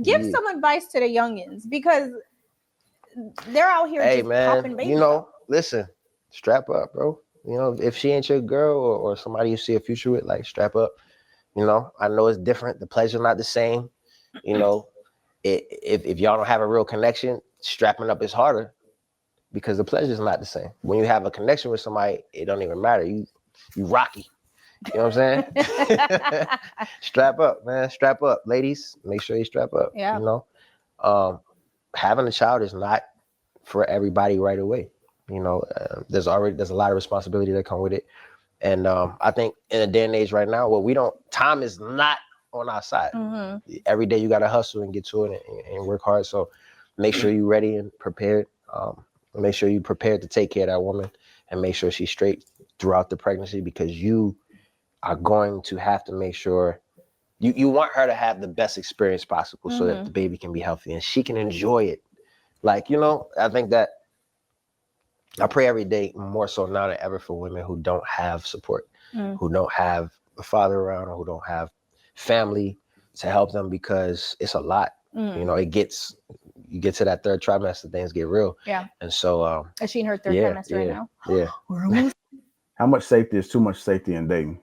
Give some advice to the youngins because they're out here just popping babies. You know, listen, strap up, bro. You know, if she ain't your girl or somebody you see a future with, like strap up. You know, I know it's different. The pleasure's not the same. You know, if y'all don't have a real connection, strapping up is harder because the pleasure's not the same. When you have a connection with somebody, it don't even matter. You rocky. You know what I'm saying? Strap up, man. Strap up, ladies. Make sure you strap up. Yeah. You know, having a child is not for everybody right away. You know, there's a lot of responsibility that come with it. And I think in a day and age right now, time is not on our side. Mm-hmm. Every day you got to hustle and get to it and work hard. So make sure you're ready and prepared. Make sure you're prepared to take care of that woman and make sure she's straight throughout the pregnancy because you are going to have to make sure you want her to have the best experience possible so that the baby can be healthy and she can enjoy it. Like, you know, I think that I pray every day more so now than ever for women who don't have support, who don't have a father around or who don't have family to help them because it's a lot. You know, you get to that third trimester, things get real. Yeah. And so is she in her third trimester right now? Yeah. How much safety is too much safety in dating?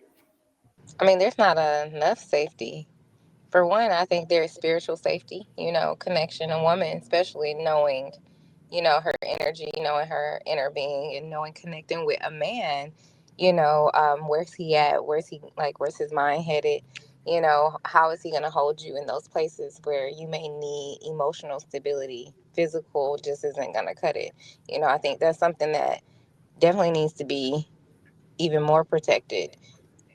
I mean, there's not enough safety. For one, I think there is spiritual safety, you know, connection. A woman, especially knowing, you know, her energy, knowing her inner being and knowing connecting with a man, you know, where's he at? Where's his mind headed? You know, how is he going to hold you in those places where you may need emotional stability? Physical just isn't going to cut it. You know, I think that's something that definitely needs to be even more protected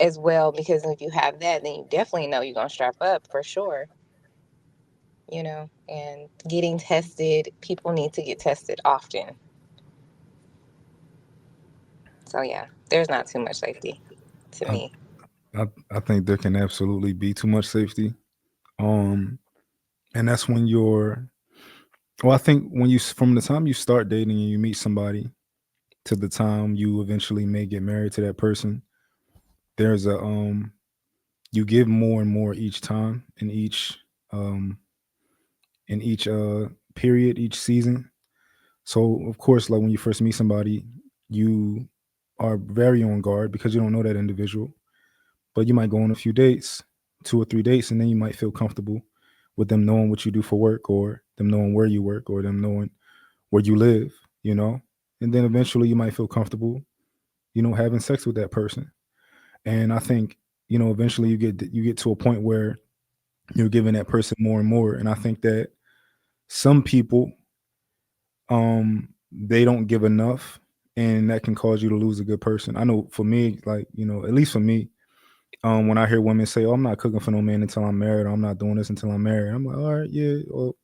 as well, because if you have that, then you definitely know you're going to strap up for sure. You know, and getting tested, people need to get tested often. So yeah, there's not too much safety to me. I think there can absolutely be too much safety. And that's when I think from the time you start dating and you meet somebody to the time you eventually may get married to that person, there's you give more and more each time in each period, each season. So of course, like when you first meet somebody, you are very on guard because you don't know that individual. But you might go on a few dates, 2 or 3 dates, and then you might feel comfortable with them knowing what you do for work or them knowing where you work or them knowing where you live, you know? And then eventually you might feel comfortable, you know, having sex with that person. And I think, you know, eventually you get to a point where you're giving that person more and more. And I think that some people, they don't give enough, and that can cause you to lose a good person. I know for me, like, you know, at least for me, when I hear women say, "Oh, I'm not cooking for no man until I'm married," or "I'm not doing this until I'm married," I'm like, "All right, yeah, well,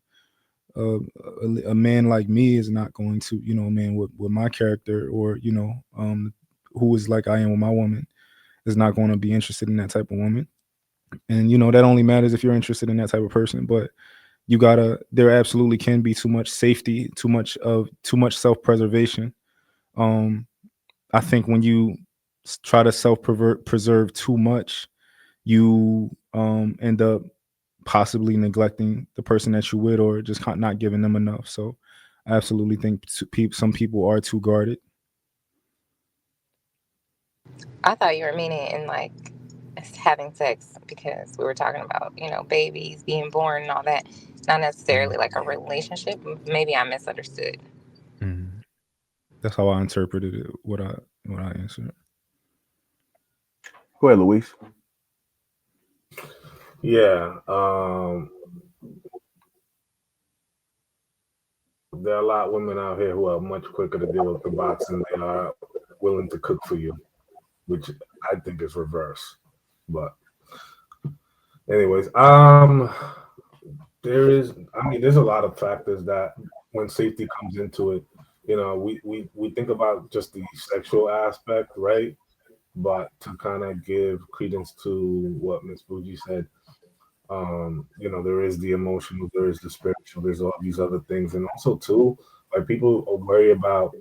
a man like me is not going to, you know, a man with my character or, you know, who is like I am with my woman is not going to be interested in that type of woman." And, you know, that only matters if you're interested in that type of person. But there absolutely can be too much safety, too much self-preservation. I think when you try to preserve too much, you end up possibly neglecting the person that you're with or just not giving them enough. So I absolutely think some people are too guarded. I thought you were meaning in like having sex, because we were talking about, you know, babies being born and all that. Not necessarily like a relationship. Maybe I misunderstood. Mm-hmm. That's how I interpreted it. What I answered. Go ahead, Luis. Yeah. There are a lot of women out here who are much quicker to deal with the box than they are willing to cook for you, which I think is reverse. But anyways, there's a lot of factors that when safety comes into it, you know, we think about just the sexual aspect, right? But to kind of give credence to what Miss Fuji said, you know, there is the emotional, there is the spiritual, there's all these other things. And also too, like people worry about,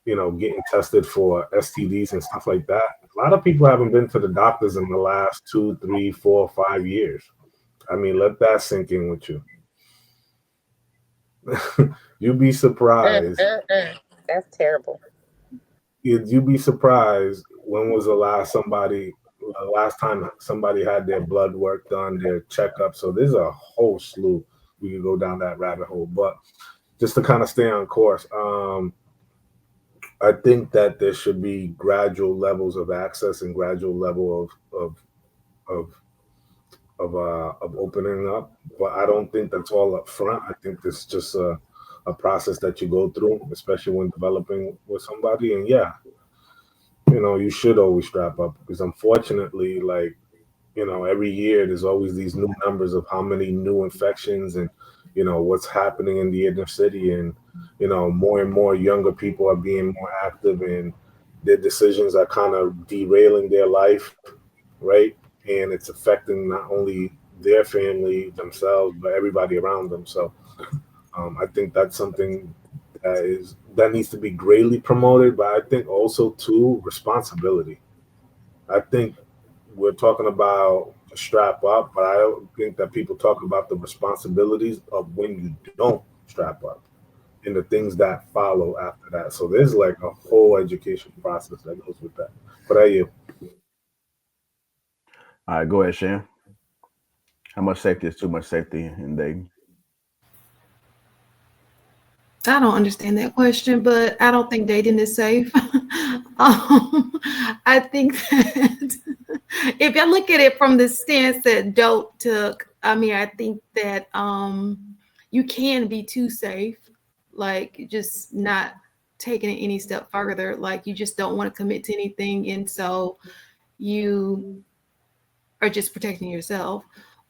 you know, getting tested for STDs and stuff like that. A lot of people haven't been to the doctors in the last 2, 3, 4, 5 years. I mean, let that sink in with you. You'd be surprised. That's terrible. You'd be surprised when was the last time somebody had their blood work done, their checkup. So there's a whole slew. We could go down that rabbit hole, but just to kind of stay on course, I think that there should be gradual levels of access and gradual level of of opening up, but I don't think that's all up front. I think this is just a process that you go through, especially when developing with somebody. And yeah, you should always strap up because unfortunately, like, every year there's always these new numbers of how many new infections and what's happening in the inner city, and more and more younger people are being more active and their decisions are kind of derailing their life, right? And it's affecting not only their family themselves but everybody around them. So I think that's something that needs to be greatly promoted, but I think also too responsibility. I think we're talking about strap up, but I don't think that people talk about the responsibilities of when you don't strap up and the things that follow after that. So there's like a whole education process that goes with that. But you? All right, go ahead, Shan. How much safety is too much safety in dating? I don't understand that question, but I don't think dating is safe. I think that if I look at it from the stance that Dope took, I mean, I think that you can be too safe, like just not taking it any step further. Like you just don't want to commit to anything, and so you are just protecting yourself.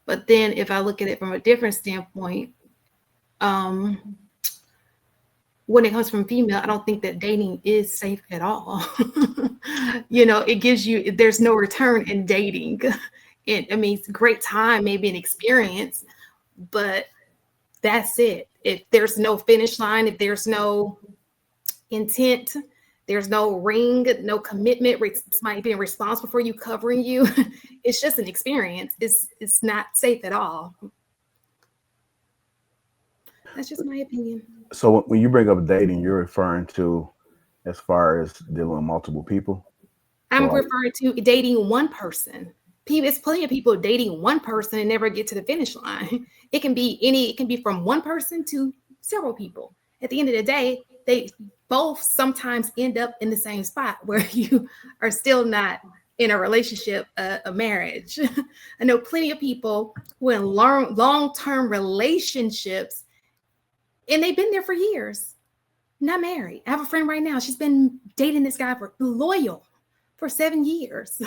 But then if I look at it from a different standpoint, when it comes from female, I don't think that dating is safe at all. It gives you, there's no return in dating. It's a great time, maybe an experience, but that's it. If there's no finish line, if there's no intent, there's no ring, no commitment, somebody being responsible for you, covering you, it's just an experience. It's not safe at all. That's just my opinion. So when you bring up dating, you're referring to as far as dealing with multiple people? I'm referring to dating one person. It's plenty of people dating one person and never get to the finish line. It can be from one person to several people. At the end of the day, they both sometimes end up in the same spot where you are still not in a relationship, a marriage. I know plenty of people who are in long-term relationships and they've been there for years, not married. I have a friend right now. She's been dating this guy loyal for 7 years.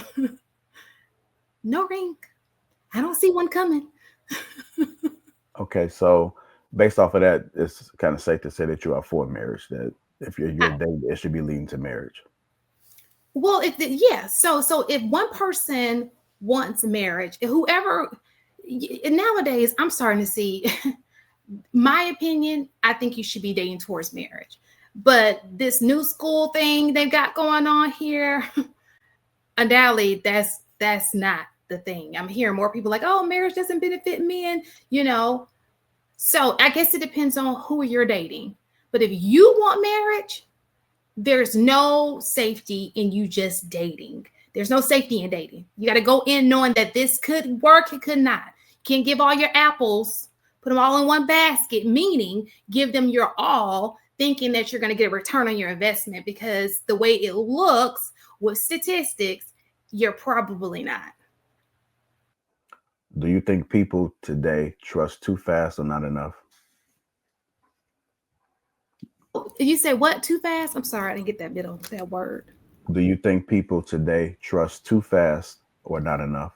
No ring. I don't see one coming. Okay, so based off of that, it's kind of safe to say that you are for marriage, that if you're dating, it should be leading to marriage. Well, so if one person wants marriage, whoever, nowadays I'm starting to see, my opinion, I think you should be dating towards marriage. But this new school thing they've got going on here, undoubtedly that's not the thing. I'm hearing more people like, oh, marriage doesn't benefit men, So I guess it depends on who you're dating. But if you want marriage, there's no safety in you just dating. There's no safety in dating. You got to go in knowing that this could work, it could not. You can't give all your apples, put them all in one basket, meaning give them your all, thinking that you're going to get a return on your investment, because the way it looks with statistics, you're probably not. Do you think people today trust too fast or not enough? You said what? Too fast? I'm sorry, I didn't get that middle, that word. Do you think people today trust too fast or not enough?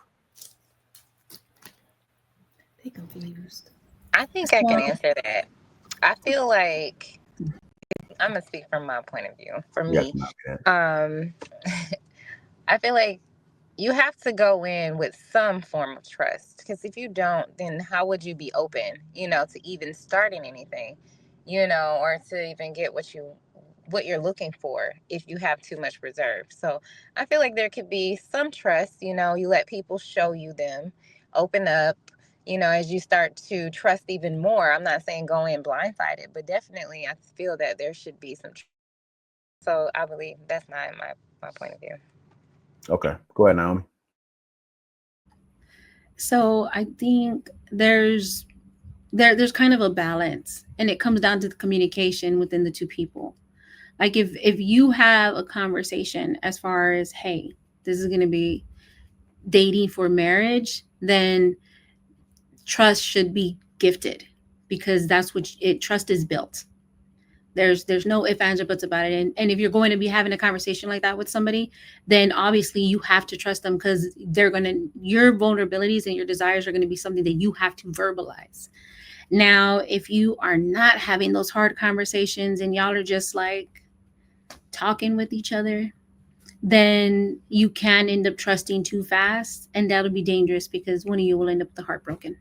They confused. I think I can answer that. I feel like I'm gonna speak from my point of view. For me, I feel like you have to go in with some form of trust, because if you don't, then how would you be open, to even starting anything, or to even get what you're looking for if you have too much reserve. So I feel like there could be some trust, you let people show you them, open up, you know, as you start to trust even more. I'm not saying go in blindsided, but definitely I feel that there should be some. So I believe that's my point of view. Okay, go ahead, Naomi. So I think there's kind of a balance, and it comes down to the communication within the two people. Like if you have a conversation as far as, hey, this is going to be dating for marriage, then trust should be gifted, because that's what trust is built. There's no ifs, ands, or buts about it. And if you're going to be having a conversation like that with somebody, then obviously you have to trust them, because your vulnerabilities and your desires are going to be something that you have to verbalize. Now, if you are not having those hard conversations and y'all are just like talking with each other, then you can end up trusting too fast, and that'll be dangerous, because one of you will end up with the heart broken.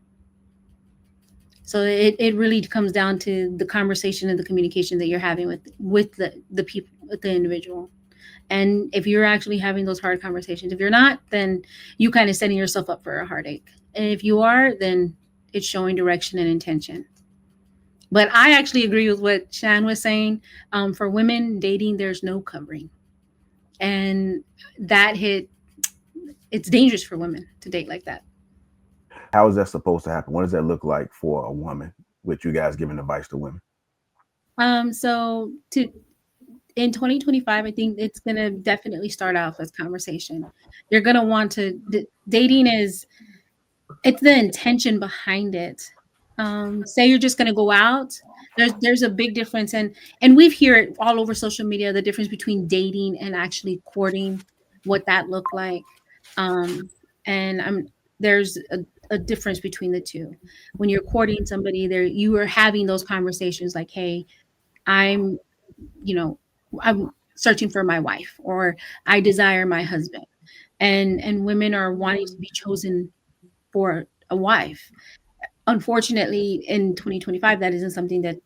So it really comes down to the conversation and the communication that you're having with the people, with the individual. And if you're actually having those hard conversations, if you're not, then you kind of setting yourself up for a heartache. And if you are, then it's showing direction and intention. But I actually agree with what Shan was saying. For women dating, there's no covering. And it's dangerous for women to date like that. How is that supposed to happen? What does that look like for a woman, with you guys giving advice to women? So in 2025, I think it's going to definitely start off as conversation. You're going to want to, dating it's the intention behind it. Say you're just going to go out. There's a big difference. And we've heard it all over social media, the difference between dating and actually courting, what that looked like. There's a difference between the two. When you're courting somebody, you are having those conversations like, hey, I'm searching for my wife, or I desire my husband. And women are wanting to be chosen for a wife. Unfortunately, in 2025, that isn't something that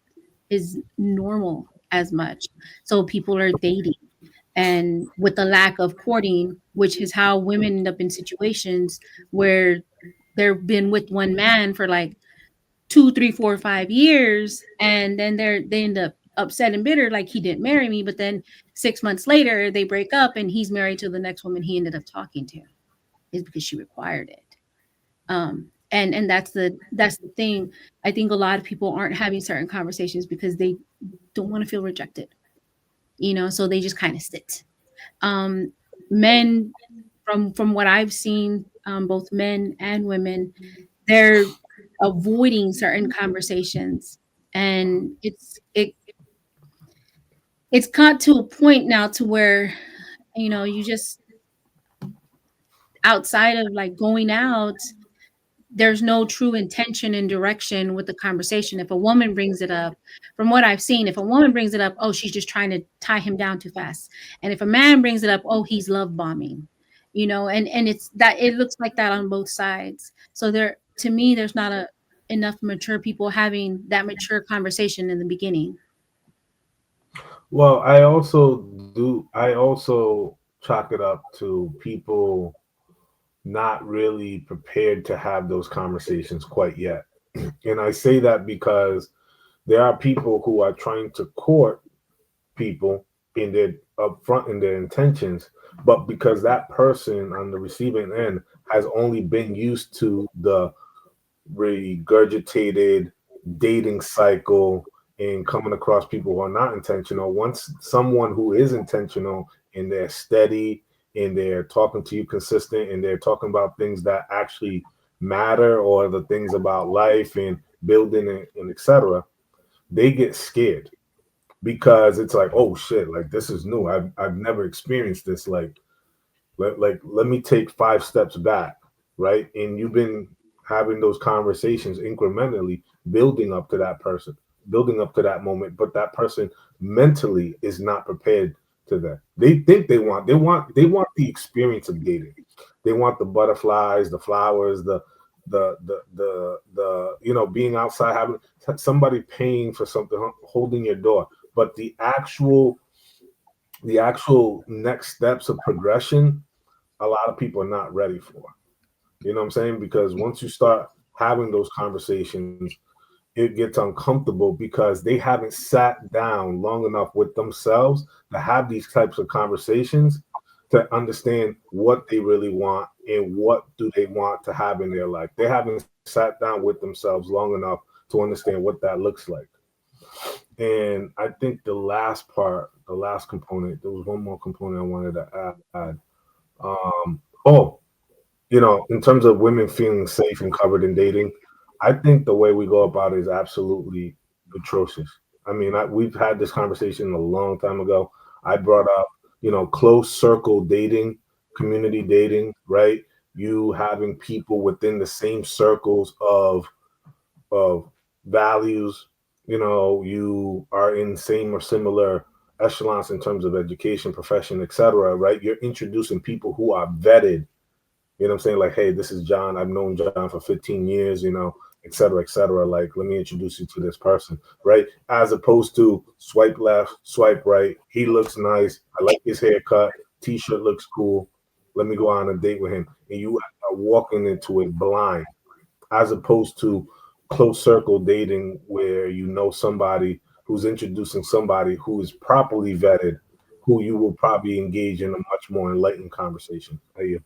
is normal as much. So people are dating, and with the lack of courting, which is how women end up in situations where they've been with one man for like 2, 3, 4, 5 years, and then they end up upset and bitter, like, he didn't marry me. But then 6 months later, they break up, and he's married to the next woman he ended up talking to, is because she required it. And that's the thing. I think a lot of people aren't having certain conversations because they don't want to feel rejected, so they just kind of sit. Men, from what I've seen, both men and women, they're avoiding certain conversations, and it's got to a point now to where you just, outside of like going out, there's no true intention and direction with the conversation. If a woman brings it up, from what I've seen, if a woman brings it up, oh, she's just trying to tie him down too fast. And if a man brings it up, oh, he's love bombing, and it's that, it looks like that on both sides. So to me, there's not enough mature people having that mature conversation in the beginning. Well, I also chalk it up to people not really prepared to have those conversations quite yet. And I say that because there are people who are trying to court people in their upfront in their intentions, but because that person on the receiving end has only been used to the regurgitated dating cycle and coming across people who are not intentional, once someone who is intentional and they're steady and they're talking to you consistent and they're talking about things that actually matter, or the things about life and building and etc., they get scared, because it's like, oh shit, like this is new. I've never experienced this. Like let me take 5 steps back, right? And you've been having those conversations incrementally, building up to that person, building up to that moment, but that person mentally is not prepared to that. They think they want the experience of dating. They want the butterflies, the flowers, the being outside, having somebody paying for something, holding your door. But the actual next steps of progression, a lot of people are not ready for. You know what I'm saying? Because once you start having those conversations, it gets uncomfortable because they haven't sat down long enough with themselves to have these types of conversations to understand what they really want and what do they want to have in their life. They haven't sat down with themselves long enough to understand what that looks like. And I think the last part, the last component, there was one more component I wanted to add. In terms of women feeling safe and covered in dating, I think the way we go about it is absolutely atrocious. I mean, we've had this conversation a long time ago. I brought up, close circle dating, community dating, right? You having people within the same circles of values, you are in same or similar echelons in terms of education, profession, etc., right? You're introducing people who are vetted. You know what I'm saying? Like, hey, this is John. I've known John for 15 years, et cetera, et cetera. Like, let me introduce you to this person, right? As opposed to swipe left, swipe right. He looks nice. I like his haircut. T-shirt looks cool. Let me go on a date with him. And you are walking into it blind, as opposed to close circle dating where you know somebody who's introducing somebody who is properly vetted, who you will probably engage in a much more enlightened conversation. Are you?